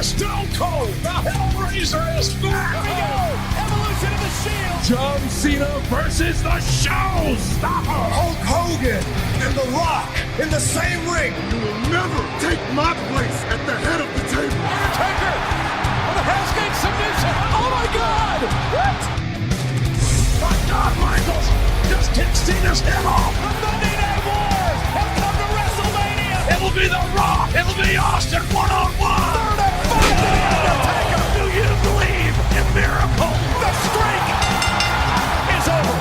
Stone Cold, the Hellraiser is back! Here we go! Evolution of the Shield! John Cena versus the Showstopper! Hulk Hogan and The Rock in the same ring! You will never take my place at the head of the table! Undertaker with a Hell's Gate submission! Oh my God! What? My God, Michaels! Just kick Cena's head off! The Monday Night Wars have come to WrestleMania! It'll be The Rock! It'll be Austin one-on-one! Third and five to The Undertaker! Do you believe in miracles? The streak is over!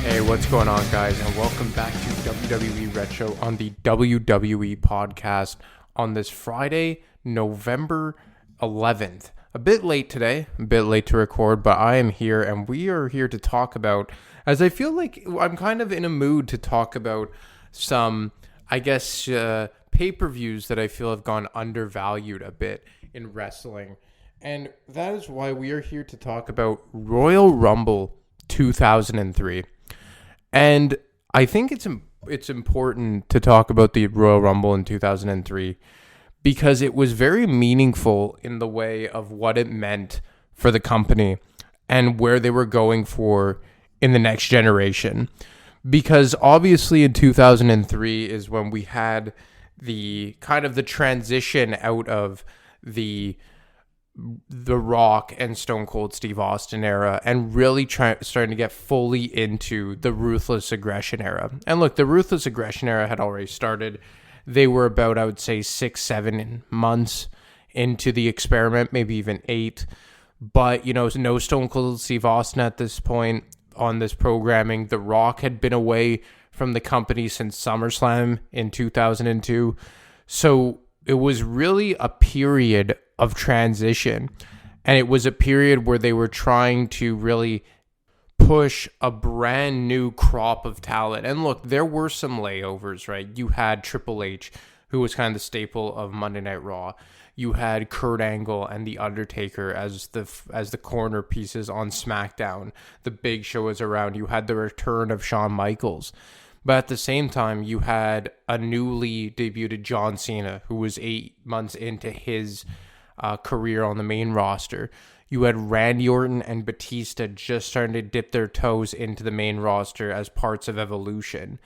Hey, what's going on, guys, and welcome back to WWE Retro on the WWE podcast on this Friday, November 11th. A bit late today, a bit late to record, but I am here, and we are here to talk about, as I feel like I'm kind of in a mood to talk about some, I guess, pay-per-views that I feel have gone undervalued a bit in wrestling. And that is why we are here to talk about Royal Rumble 2003. And I think it's important to talk about the Royal Rumble in 2003 because it was very meaningful in the way of what it meant for the company and where they were going for in the next generation. Because obviously in 2003 is when we had the kind of the transition out of the Rock and Stone Cold Steve Austin era and really starting to get fully into the Ruthless Aggression era. And look, the Ruthless Aggression era had already started. They were about, I would say, 6-7 months into the experiment, maybe even 8. But, you know, no Stone Cold Steve Austin at this point on this programming. The Rock had been away from the company since SummerSlam in 2002. So it was really a period of transition. And it was a period where they were trying to really push a brand new crop of talent. And look, there were some layovers, right? You had Triple H, who was kind of the staple of Monday Night Raw. You had Kurt Angle and The Undertaker as the corner pieces on SmackDown. The Big Show was around. You had the return of Shawn Michaels. But at the same time, you had a newly debuted John Cena, who was 8 months into his career on the main roster. You had Randy Orton and Batista just starting to dip their toes into the main roster as parts of Evolution.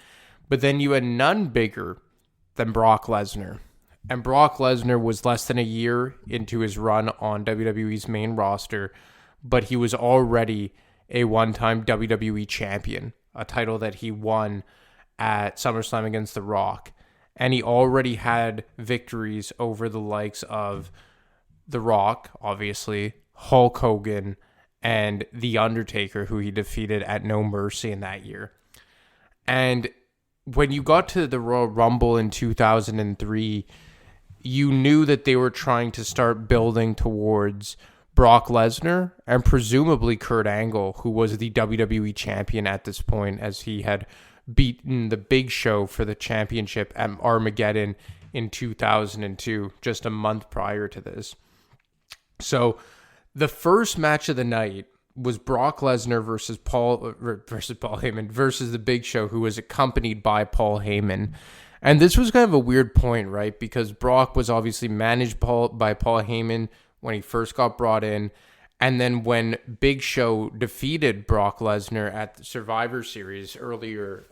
But then you had none bigger than Brock Lesnar. And Brock Lesnar was less than a year into his run on WWE's main roster, but he was already a one-time WWE champion, a title that he won at SummerSlam against The Rock. And he already had victories over the likes of The Rock, obviously, Hulk Hogan, and The Undertaker, who he defeated at No Mercy in that year. And when you got to the Royal Rumble in 2003, you knew that they were trying to start building towards Brock Lesnar and presumably Kurt Angle, who was the WWE champion at this point, as he had beaten the Big Show for the championship at Armageddon in 2002, just a month prior to this. So the first match of the night was Brock Lesnar versus Paul Heyman versus the Big Show, who was accompanied by Paul Heyman. And this was kind of a weird point, right? Because Brock was obviously managed by Paul Heyman when he first got brought in. And then when Big Show defeated Brock Lesnar at the Survivor Series earlier,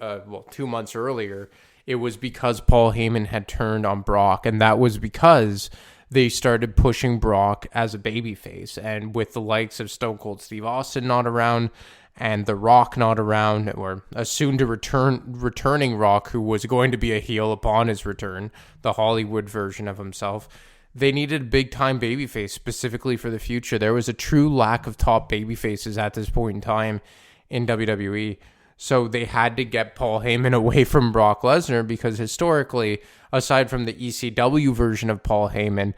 2 months earlier, it was because Paul Heyman had turned on Brock. And that was because they started pushing Brock as a babyface. And with the likes of Stone Cold Steve Austin not around and The Rock not around, or a returning Rock who was going to be a heel upon his return, the Hollywood version of himself, they needed a big-time babyface specifically for the future. There was a true lack of top babyfaces at this point in time in WWE. So they had to get Paul Heyman away from Brock Lesnar because historically, aside from the ECW version of Paul Heyman,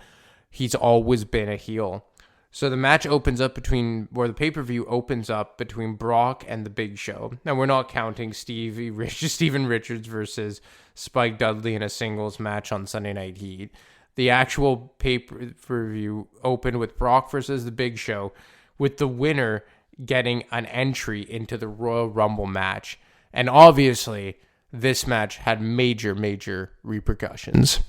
he's always been a heel. So the match opens up the pay-per-view opens up between Brock and the Big Show. Now, we're not counting Steven Richards versus Spike Dudley in a singles match on Sunday Night Heat. The actual pay-per-view opened with Brock versus the Big Show, with the winner getting an entry into the Royal Rumble match. And obviously, this match had major repercussions.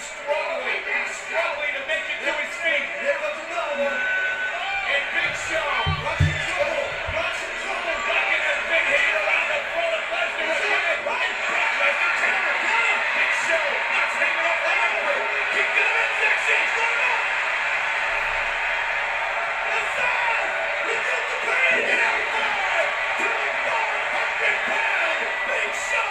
struggling to make it to his feet. Here comes another one. And Big Show, rush control, back in that big hand around the throat of Lesnar again. Right, Lesnar counter, Big Show, not taking off the helmet. He got an injection, put him up. Aside, he took the pain, and outside, to the 400-pound Big Show.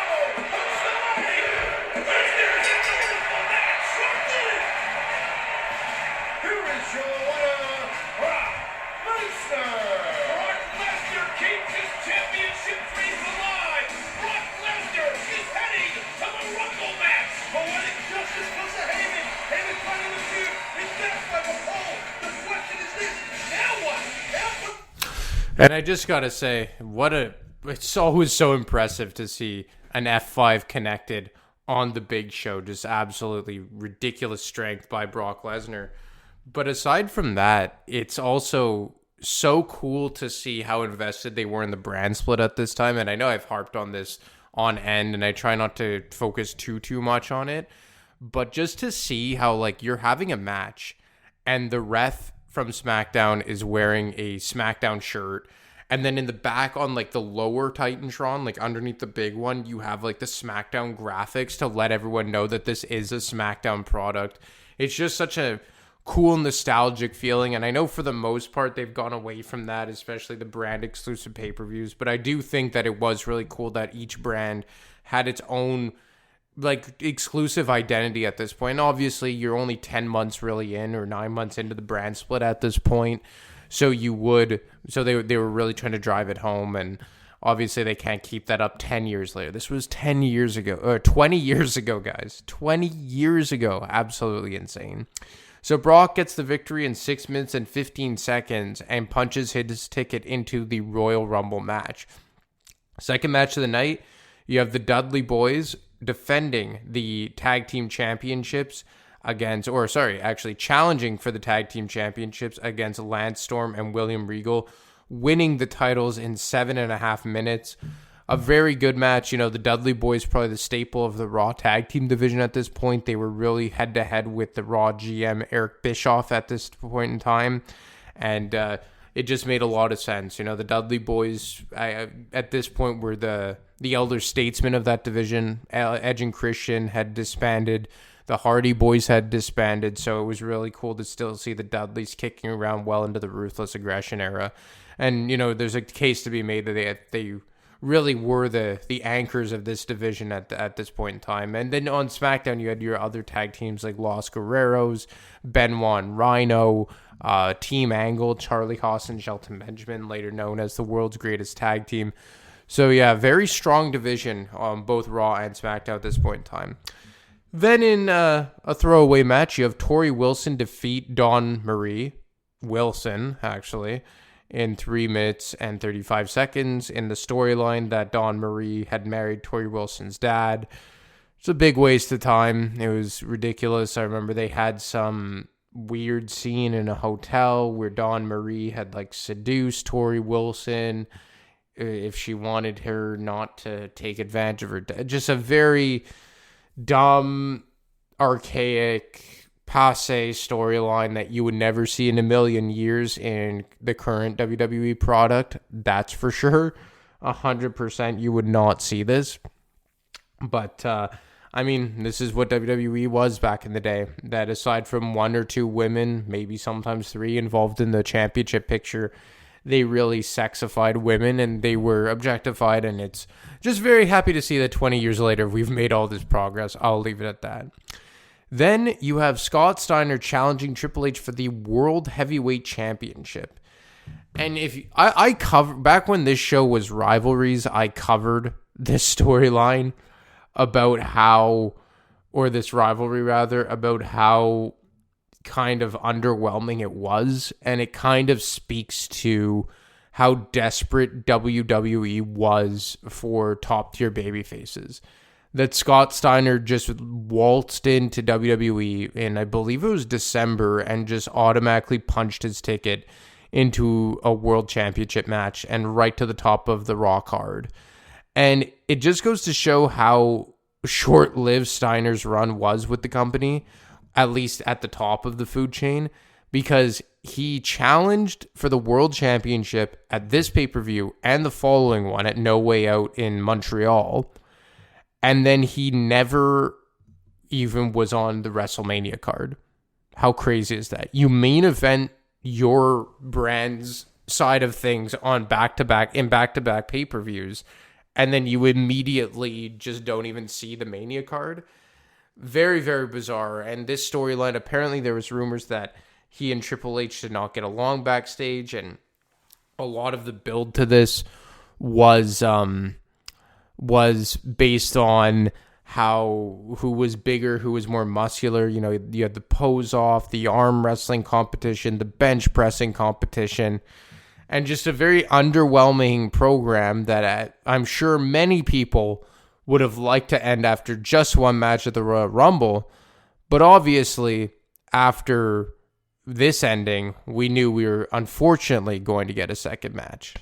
Here is your winner, Brock Lesnar. Brock Lesnar keeps his championship dreams alive. Brock Lesnar is heading to the Rumble match. Poetic justice goes to Heyman. Heyman fighting the feud. He's next by the pole. The question is this: now what? And I just gotta say, it's always so impressive to see an F5 connected on the Big Show. Just absolutely ridiculous strength by Brock Lesnar. But aside from that, it's also so cool to see how invested they were in the brand split at this time. And I know I've harped on this on end, and I try not to focus too much on it. But just to see how, like, you're having a match and the ref from SmackDown is wearing a SmackDown shirt, and then in the back on, like, the lower Titantron, like, underneath the big one, you have, like, the SmackDown graphics to let everyone know that this is a SmackDown product. It's just such a cool, nostalgic feeling, and I know for the most part they've gone away from that, especially the brand exclusive pay-per-views, but I do think that it was really cool that each brand had its own, like, exclusive identity at this point. And obviously, you're only 10 months really in, or 9 months into the brand split at this point, so they were really trying to drive it home, and obviously they can't keep that up 10 years later. This was 10 years ago, or 20 years ago, guys. 20 years ago. Absolutely insane. So Brock gets the victory in 6 minutes and 15 seconds and punches his ticket into the Royal Rumble match. Second match of the night, you have the Dudley Boys defending the tag team championships challenging for the tag team championships against Lance Storm and William Regal, winning the titles in 7.5 minutes. A very good match. You know, the Dudley Boys probably the staple of the Raw tag team division at this point. They were really head-to-head with the Raw GM Eric Bischoff at this point in time. And it just made a lot of sense. You know, the Dudley Boys at this point were the elder statesmen of that division. Edge and Christian had disbanded. The Hardy Boys had disbanded. So it was really cool to still see the Dudleys kicking around well into the Ruthless Aggression era. And, you know, there's a case to be made that they really were the anchors of this division at this point in time. And then on SmackDown, you had your other tag teams like Los Guerreros, Benoit and Rhino, Team Angle, Charlie Haas and Shelton Benjamin, later known as the world's greatest tag team. So yeah, very strong division on both Raw and SmackDown at this point in time. Then in a throwaway match, you have Tori Wilson defeat Dawn Marie. Wilson, actually, in 3 minutes and 35 seconds in the storyline that Dawn Marie had married Tori Wilson's dad. It's a big waste of time. It was ridiculous. I remember they had some weird scene in a hotel where Dawn Marie had, like, seduced Tori Wilson if she wanted her not to take advantage of her dad. Just a very dumb, archaic, passe storyline that you would never see in a million years in the current WWE product. That's for sure. 100% you would not see this. But, I mean, this is what WWE was back in the day. That aside from 1 or 2 women, maybe sometimes 3 involved in the championship picture, they really sexified women and they were objectified. And it's just very happy to see that 20 years later we've made all this progress. I'll leave it at that. Then you have Scott Steiner challenging Triple H for the World Heavyweight Championship. And if I cover back when this show was Rivalries, I covered this storyline about how, or this rivalry rather, about how kind of underwhelming it was. And it kind of speaks to how desperate WWE was for top tier babyfaces. That Scott Steiner just waltzed into WWE in, I believe it was December, and just automatically punched his ticket into a world championship match and right to the top of the Raw card. And it just goes to show how short-lived Steiner's run was with the company. at least at the top of the food chain, because he challenged for the world championship at this pay-per-view and the following one at No Way Out in Montreal. And then he never even was on the WrestleMania card. How crazy is that? You main event your brand's side of things on back-to-back pay-per-views, and then you immediately just don't even see the Mania card. Very, very bizarre. And this storyline, apparently there was rumors that he and Triple H did not get along backstage, and a lot of the build to this was based on who was bigger, who was more muscular. You know, you had the pose off, the arm wrestling competition, the bench pressing competition, and just a very underwhelming program that I'm sure many people would have liked to end after just one match at the Royal Rumble. But obviously, after this ending, we knew we were unfortunately going to get a second match.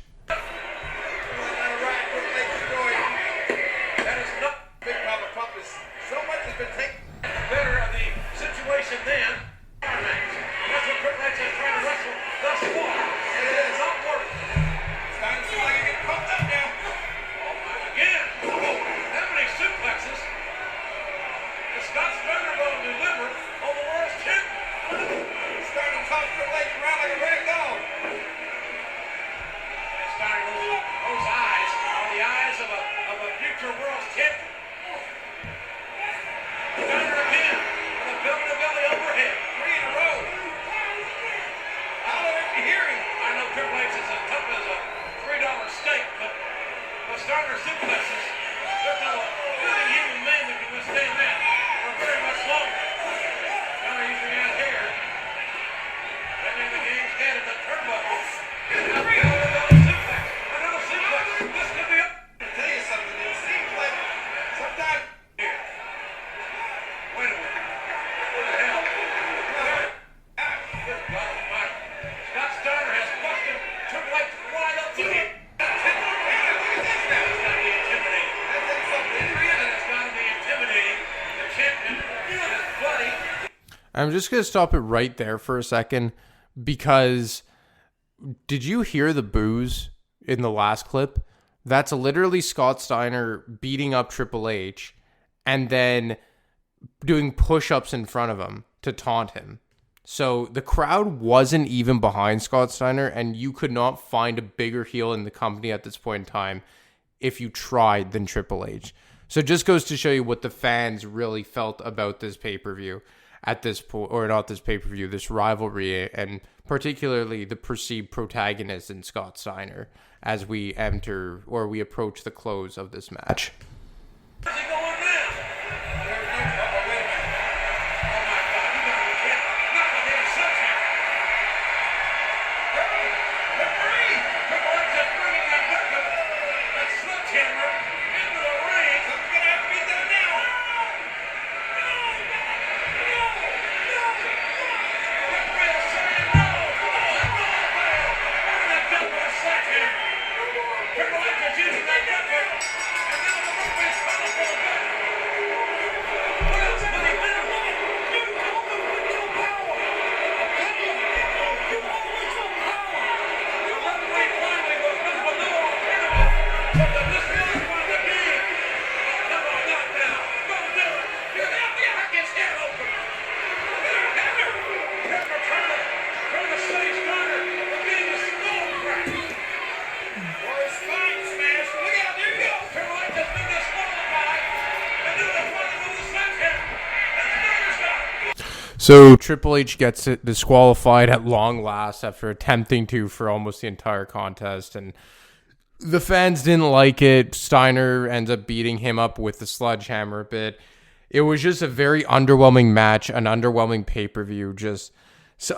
I'm just going to stop it right there for a second, because did you hear the boos in the last clip? That's literally Scott Steiner beating up Triple H and then doing push-ups in front of him to taunt him. So the crowd wasn't even behind Scott Steiner, and you could not find a bigger heel in the company at this point in time if you tried than Triple H. So it just goes to show you what the fans really felt about this pay-per-view at this point, or not this pay-per-view, this rivalry, and particularly the perceived protagonist in Scott Steiner as we enter, or we approach the close of this match. So Triple H gets disqualified at long last after attempting to for almost the entire contest, and the fans didn't like it. Steiner ends up beating him up with the sledgehammer a bit. It was just a very underwhelming match, an underwhelming pay-per-view, just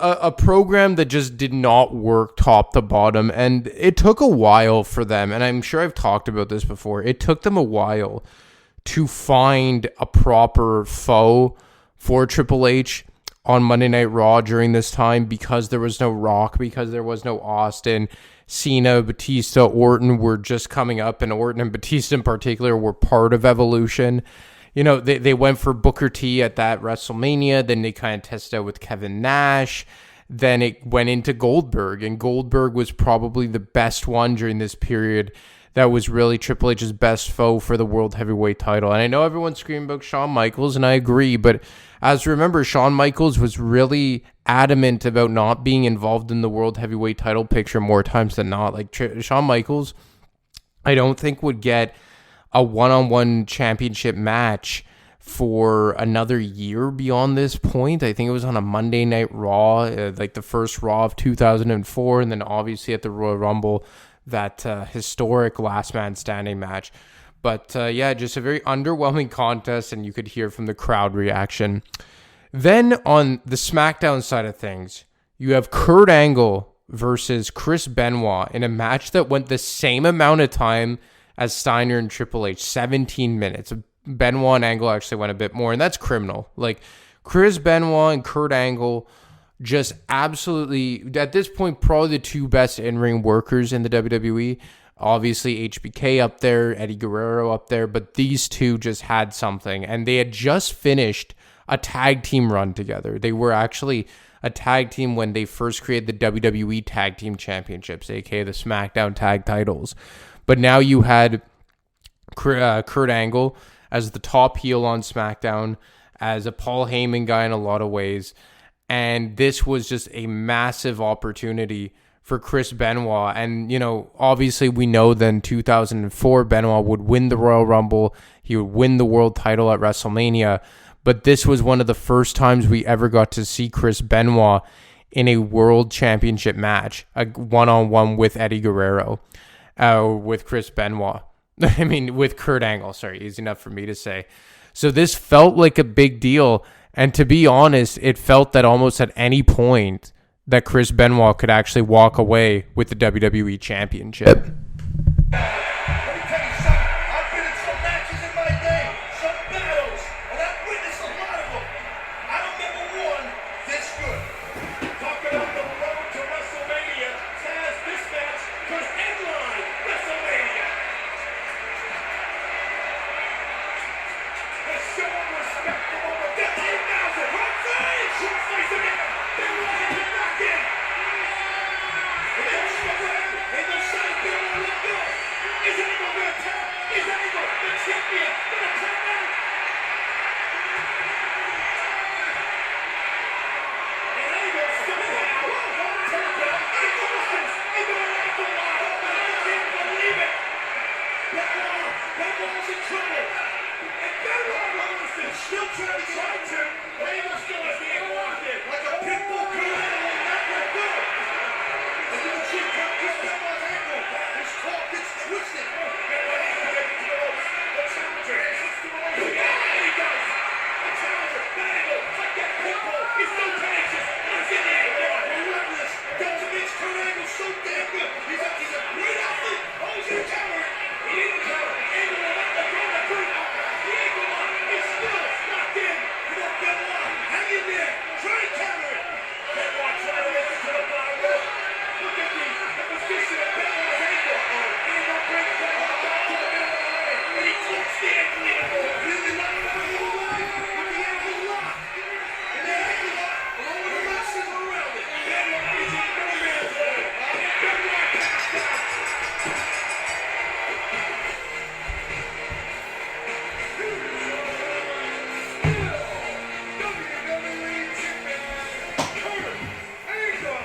a program that just did not work top to bottom, and it took a while for them, and I'm sure I've talked about this before, it took them a while to find a proper foe for Triple H on Monday Night Raw during this time, because there was no Rock, because there was no Austin. Cena, Batista, Orton were just coming up, and Orton and Batista in particular were part of Evolution. they went for Booker T at that WrestleMania. Then they kind of tested out with Kevin Nash. Then it went into Goldberg, and Goldberg was probably the best one during this period. That was really Triple H's best foe for the World Heavyweight title. And I know everyone's screaming about Shawn Michaels, and I agree, but as remember, Shawn Michaels was really adamant about not being involved in the World Heavyweight title picture more times than not. Like, Shawn Michaels, I don't think would get a one-on-one championship match for another year beyond this point. I think it was on a Monday Night Raw, like the first Raw of 2004, and then obviously at the Royal Rumble, that historic last man standing match. But just a very underwhelming contest, and you could hear from the crowd reaction. Then on the SmackDown side of things, you have Kurt Angle versus Chris Benoit in a match that went the same amount of time as Steiner and Triple H, 17 minutes. Benoit and Angle actually went a bit more, and that's criminal. Like, Chris Benoit and Kurt Angle, just absolutely, at this point, probably the two best in-ring workers in the WWE. Obviously, HBK up there, Eddie Guerrero up there, but these two just had something, and they had just finished a tag team run together. They were actually a tag team when they first created the WWE Tag Team Championships, aka the SmackDown Tag Titles. But now you had Kurt Angle as the top heel on SmackDown, as a Paul Heyman guy in a lot of ways. And this was just a massive opportunity for Chris Benoit. And, obviously we know that in 2004, Benoit would win the Royal Rumble. He would win the world title at WrestleMania. But this was one of the first times we ever got to see Chris Benoit in a world championship match, a one-on-one with Eddie Guerrero, with Chris Benoit. With Kurt Angle, sorry, easy enough for me to say. So this felt like a big deal. And to be honest, it felt that almost at any point that Chris Benoit could actually walk away with the WWE Championship. Let me tell you something. I've been in some matches in my day, some battles, and I've witnessed a lot of them. I don't never won this good. Talk about the road to WrestleMania. Taz, this match could headline WrestleMania. The show of respect for over 15,000. Right side! Short slice again. Big right hand back in. And then short right. And the side bill will let go. Is Angle going to tap? Is Angle the champion going to tap out? And Angle somehow won't tap out. Angle lines into an ankle lock. I can't believe it. Benoit's in trouble. And Benoit Robinson still trying to. But Angle still has the ankle locked in. Like a pit bull could have not let go. And you see Chris Benoit's ankle. His claw gets twisted. Benoit ain't connected to the ropes. The challenger hits the ropes. Yeah, he does. The challenger, Angle, like that pit bull. He's so tenacious. He's in the ankle. Relentless. That's what makes Kurt Angle so damn good. He's a great athlete. Oh, he's gonna counter it. He didn't counter. Angle will let the throw the boot. The ankle lock is still locked in. Come on, Benoit. Hang in there. Try and counter it. Benoit trying to lift it to the bottom rope. Look at the position of Benoit's ankle. Angle brings Benoit back to the middle of the ring. And he flips the ankle even more. Really not going away with the ankle lock. And the ankle lock, all the wrestlers around it. Benoit is in no man's land. And Benoit passed out. WWE Champion, Kurt Angle.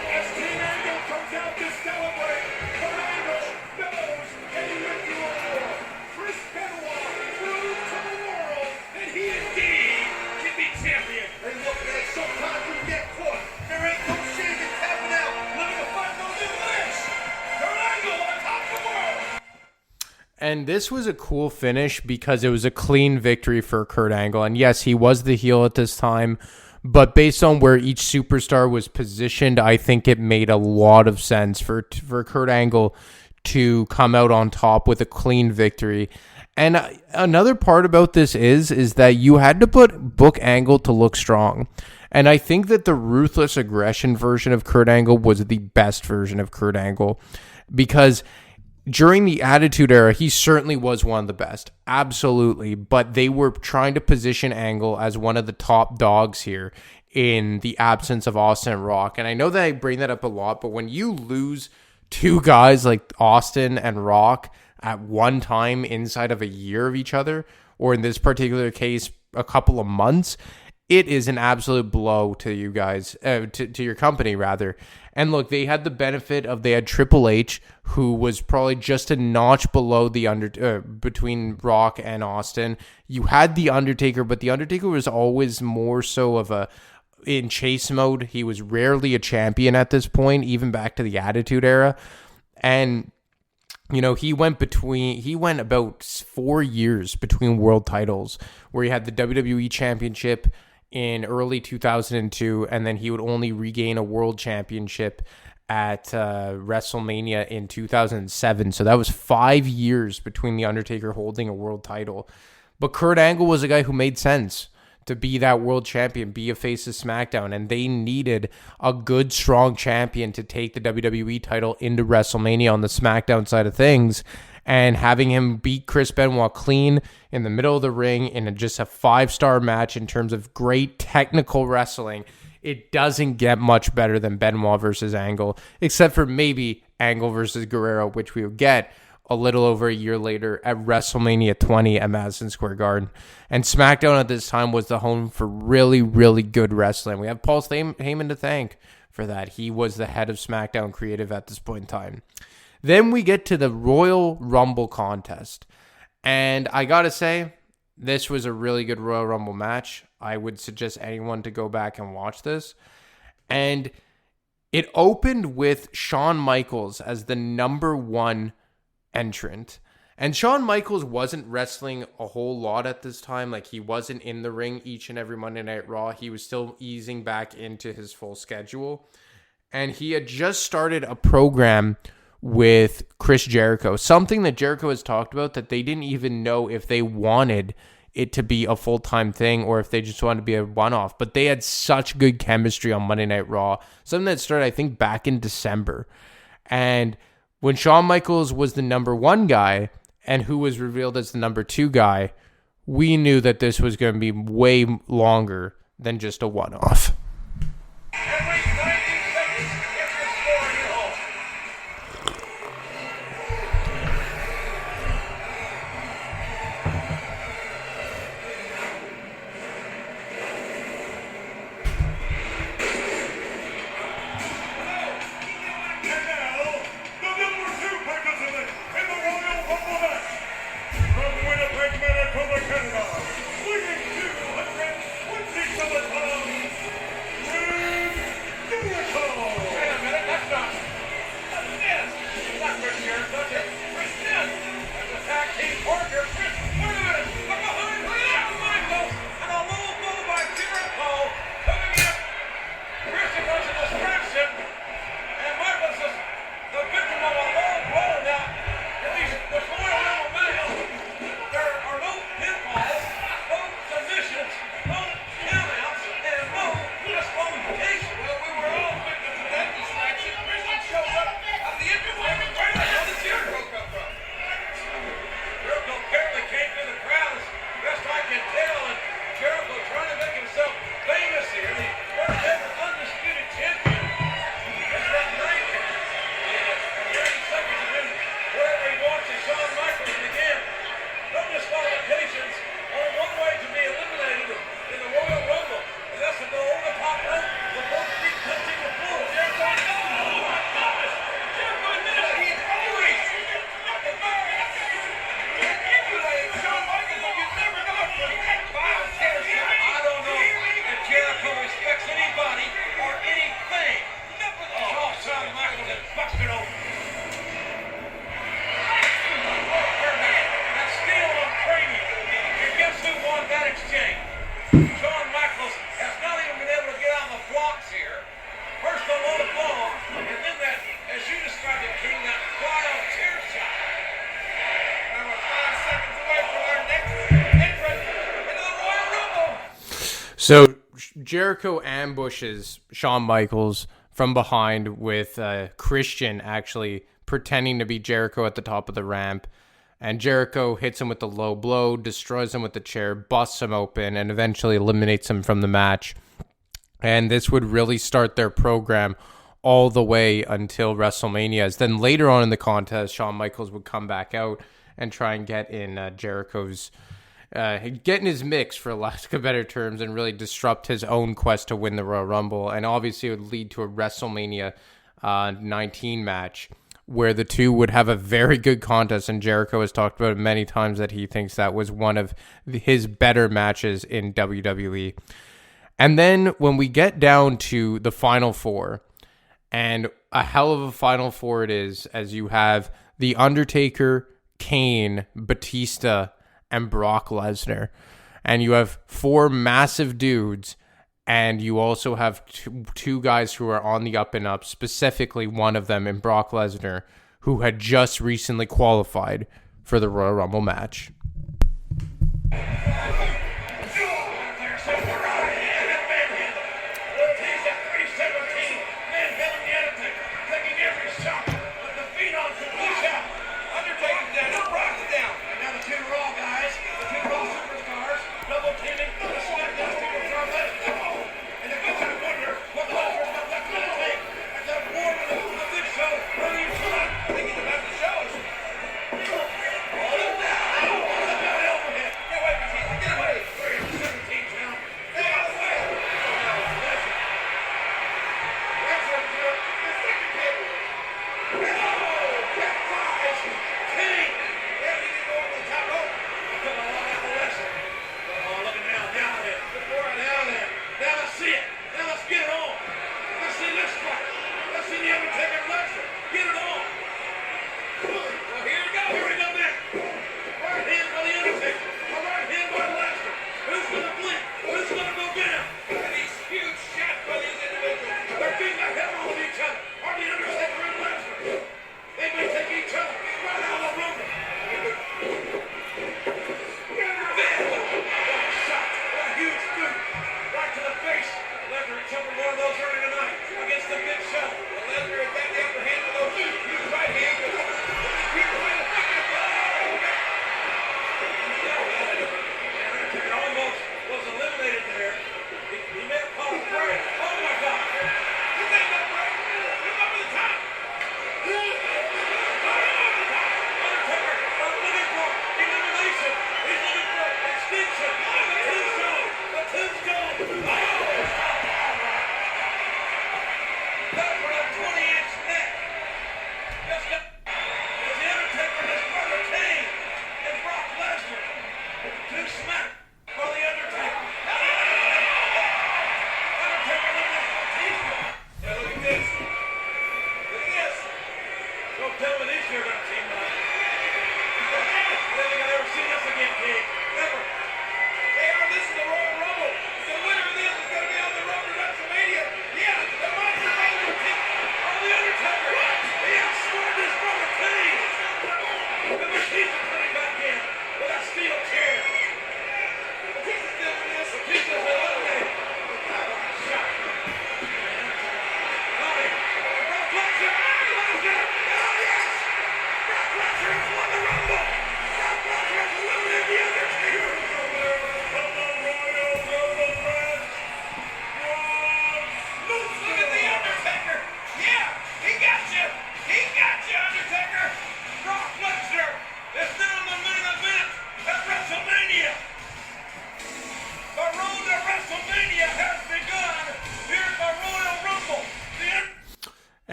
As Team Angle comes out to celebrate, Kurt Angle knows that he went through a war. Chris Benoit proved to the world that he indeed can be champion. Hey, look, man, sometimes you get caught. There ain't no shame in tapping out. Living a fight no living this. Kurt Angle on top of the world. And this was a cool finish because it was a clean victory for Kurt Angle. And yes, he was the heel at this time, but based on where each superstar was positioned, I think it made a lot of sense for Kurt Angle to come out on top with a clean victory. And another part about this is that you had to book Angle to look strong. And I think that the ruthless aggression version of Kurt Angle was the best version of Kurt Angle, because during the Attitude Era, he certainly was one of the best. Absolutely. But they were trying to position Angle as one of the top dogs here in the absence of Austin and Rock. And I know that I bring that up a lot, but when you lose two guys like Austin and Rock at one time inside of a year of each other, or in this particular case, a couple of months, it is an absolute blow to you guys, to your company rather. And look, they had the benefit of they had Triple H, who was probably just a notch below the between Rock and Austin. You had the Undertaker, but the Undertaker was always more so of in chase mode. He was rarely a champion at this point, even back to the Attitude Era. And you know, he went about 4 years between world titles, where he had the WWE Championship in early 2002, and then he would only regain a world championship at WrestleMania in 2007. So that was 5 years between The Undertaker holding a world title. But Kurt Angle was a guy who made sense to be that world champion, be a face of SmackDown, and they needed a good, strong champion to take the WWE title into WrestleMania on the SmackDown side of things. And having him beat Chris Benoit clean in the middle of the ring in just a 5-star match in terms of great technical wrestling, it doesn't get much better than Benoit versus Angle, except for maybe Angle versus Guerrero, which we will get a little over a year later at WrestleMania 20 at Madison Square Garden. And SmackDown at this time was the home for really, really good wrestling. We have Paul Heyman to thank for that. He was the head of SmackDown Creative at this point in time. Then we get to the Royal Rumble contest. And I gotta say, this was a really good Royal Rumble match. I would suggest anyone to go back and watch this. And it opened with Shawn Michaels as the number one entrant. And Shawn Michaels wasn't wrestling a whole lot at this time. Like, he wasn't in the ring each and every Monday Night Raw. He was still easing back into his full schedule. And he had just started a program with Chris Jericho, something that Jericho has talked about, that they didn't even know if they wanted it to be a full-time thing or if they just wanted to be a one-off. But they had such good chemistry on Monday Night Raw, something that started, I think, back in December. And when Shawn Michaels was the number one guy and who was revealed as the number two guy, we knew that this was going to be way longer than just a one-off. So Jericho ambushes Shawn Michaels from behind with Christian actually pretending to be Jericho at the top of the ramp. And Jericho hits him with the low blow, destroys him with the chair, busts him open, and eventually eliminates him from the match. And this would really start their program all the way until WrestleMania. As then later on in the contest, Shawn Michaels would come back out and try and get in Jericho's, get in his mix, for lack of better terms, and really disrupt his own quest to win the Royal Rumble. And obviously it would lead to a WrestleMania 19 match where the two would have a very good contest. And Jericho has talked about it many times that he thinks that was one of his better matches in WWE. And then when we get down to the Final Four, and a hell of a Final Four it is, as you have The Undertaker, Kane, Batista, and Brock Lesnar. And you have four massive dudes, and you also have two guys who are on the up and up, specifically one of them in Brock Lesnar, who had just recently qualified for the Royal Rumble match.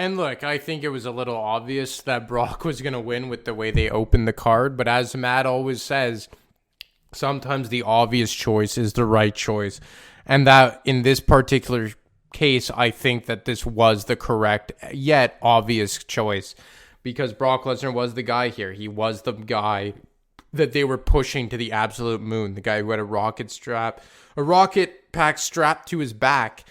And look, I think it was a little obvious that Brock was going to win with the way they opened the card. But as Matt always says, sometimes the obvious choice is the right choice. And that in this particular case, I think that this was the correct yet obvious choice. Because Brock Lesnar was the guy here. He was the guy that they were pushing to the absolute moon. The guy who had a rocket pack strapped to his back.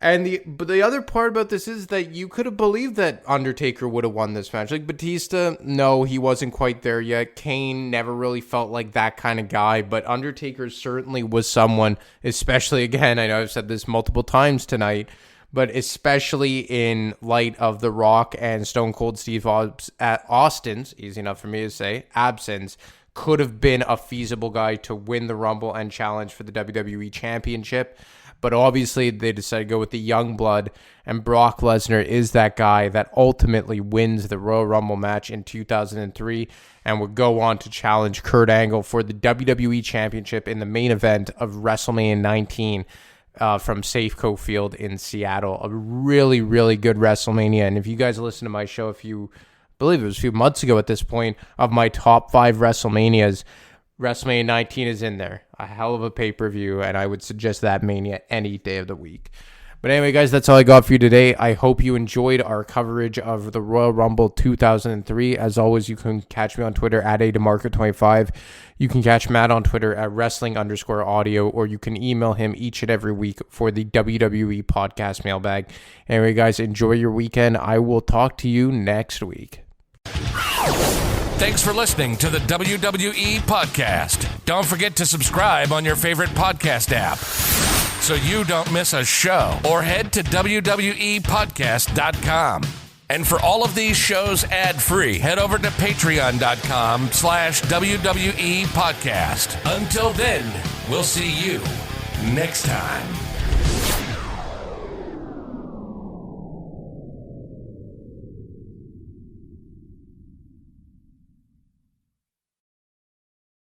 And but the other part about this is that you could have believed that Undertaker would have won this match. Like Batista, no, he wasn't quite there yet. Kane never really felt like that kind of guy, but Undertaker certainly was someone, especially again, I know I've said this multiple times tonight, but especially in light of The Rock and Stone Cold Steve Austin's, easy enough for me to say, absence, could have been a feasible guy to win the Rumble and challenge for the WWE Championship. But obviously, they decided to go with the young blood, and Brock Lesnar is that guy that ultimately wins the Royal Rumble match in 2003 and would go on to challenge Kurt Angle for the WWE Championship in the main event of WrestleMania 19 from Safeco Field in Seattle. A really, really good WrestleMania. And if you guys listen to my show I believe it was a few months ago at this point, of my top 5 WrestleManias, WrestleMania 19 is in there. A hell of a pay-per-view, and I would suggest that Mania any day of the week. But anyway, guys, that's all I got for you today. I hope you enjoyed our coverage of the Royal Rumble 2003. As always, you can catch me on Twitter at ADemarco25. You can catch Matt on Twitter at wrestling_audio, or you can email him each and every week for the WWE podcast mailbag. Anyway, guys, enjoy your weekend. I will talk to you next week. Thanks for listening to the WWE Podcast. Don't forget to subscribe on your favorite podcast app so you don't miss a show, or head to WWEpodcast.com. And for all of these shows ad-free, head over to patreon.com/WWE Podcast. Until then, we'll see you next time.